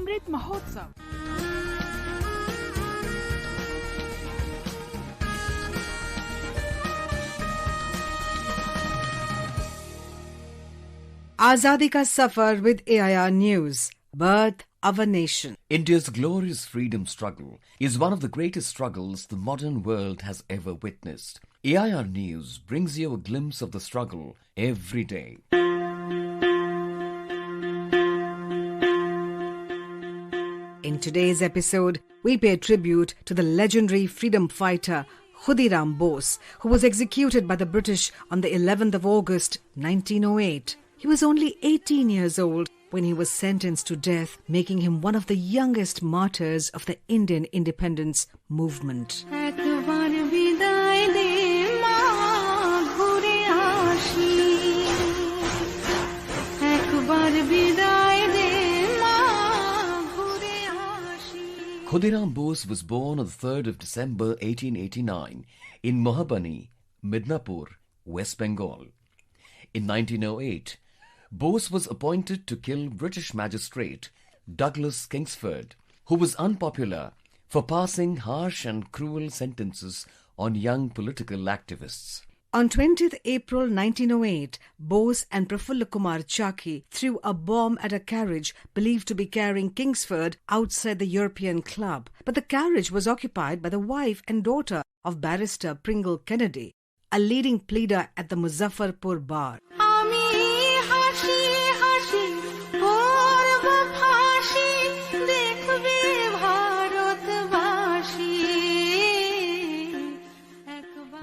Amrit Mahotsav. Azadi ka Safar with AIR News. Birth of a Nation. India's glorious freedom struggle is one of the greatest struggles the modern world has ever witnessed. AIR News brings you a glimpse of the struggle every day. In today's episode, we pay tribute to the legendary freedom fighter Khudiram Bose, who was executed by the British on the 11th of August 1908. He was only 18 years old when he was sentenced to death, making him one of the youngest martyrs of the Indian independence movement. Khudiram Bose was born on the 3rd of December 1889 in Mohabani, Midnapur, West Bengal. In 1908, Bose was appointed to kill British magistrate Douglas Kingsford, who was unpopular for passing harsh and cruel sentences on young political activists. On 20th April 1908, Bose and Prafulla Kumar Chaki threw a bomb at a carriage believed to be carrying Kingsford outside the European Club. But the carriage was occupied by the wife and daughter of barrister Pringle Kennedy, a leading pleader at the Muzaffarpur bar.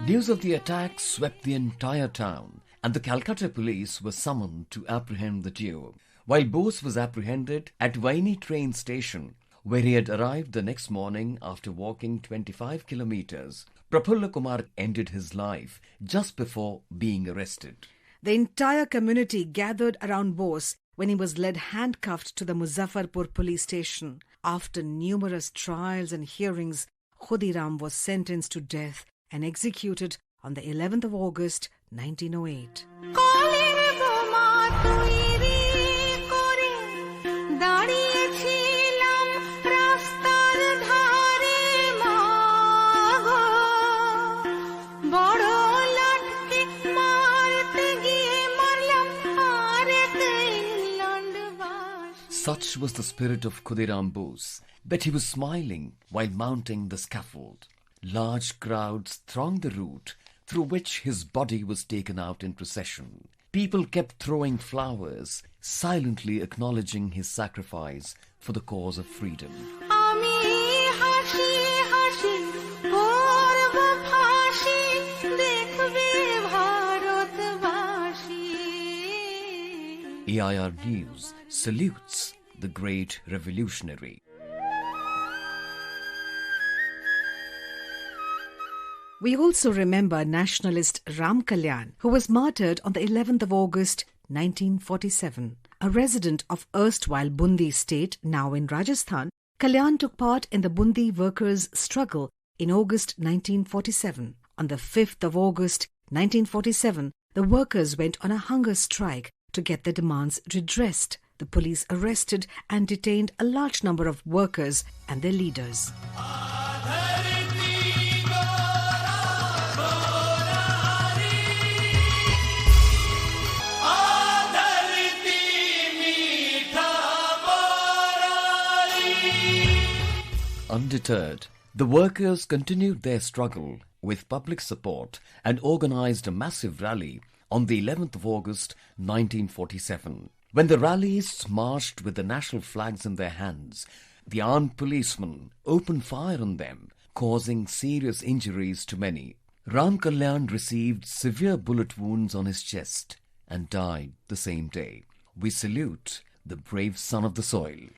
News of the attack swept the entire town, and the Calcutta police were summoned to apprehend the duo. While Bose was apprehended at Vaini train station, where he had arrived the next morning after walking 25 kilometers, Prafulla Kumar ended his life just before being arrested. The entire community gathered around Bose when he was led handcuffed to the Muzaffarpur police station. After numerous trials and hearings, Khudiram was sentenced to death and executed on the 11th of August 1908. Such was the spirit of Khudiram Bose that he was smiling while mounting the scaffold. Large crowds thronged the route through which his body was taken out in procession. People kept throwing flowers, silently acknowledging his sacrifice for the cause of freedom. AIR News salutes the great revolutionary. We also remember nationalist Ram Kalyan, who was martyred on the 11th of August 1947. A resident of erstwhile Bundi state, now in Rajasthan, Kalyan took part in the Bundi workers' struggle in August 1947. On the 5th of August 1947, the workers went on a hunger strike to get their demands redressed. The police arrested and detained a large number of workers and their leaders. Undeterred, the workers continued their struggle with public support and organized a massive rally on the 11th of August 1947. When the rallists marched with the national flags in their hands, the armed policemen opened fire on them, causing serious injuries to many. Ram Kalyan received severe bullet wounds on his chest and died the same day. We salute the brave son of the soil.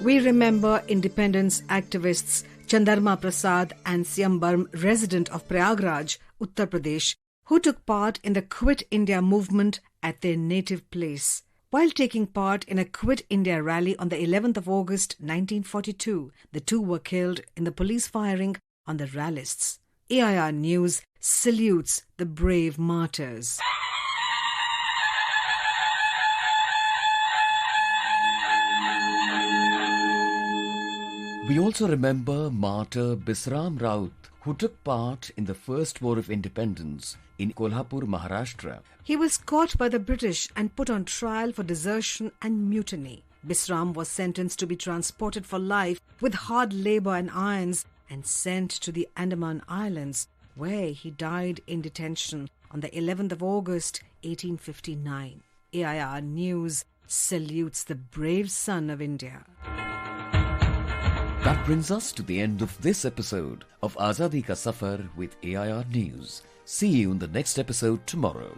We remember independence activists Chandarma Prasad and Siyambarm, resident of Prayagraj, Uttar Pradesh, who took part in the Quit India movement at their native place. While taking part in a Quit India rally on the 11th of August 1942, the two were killed in the police firing on the rallists. AIR News salutes the brave martyrs. We also remember martyr Bisram Raut, who took part in the First War of Independence in Kolhapur, Maharashtra. He was caught by the British and put on trial for desertion and mutiny. Bisram was sentenced to be transported for life with hard labour and irons and sent to the Andaman Islands, where he died in detention on the 11th of August 1859. AIR News salutes the brave son of India. That brings us to the end of this episode of Azadi Ka Safar with AIR News. See you in the next episode tomorrow.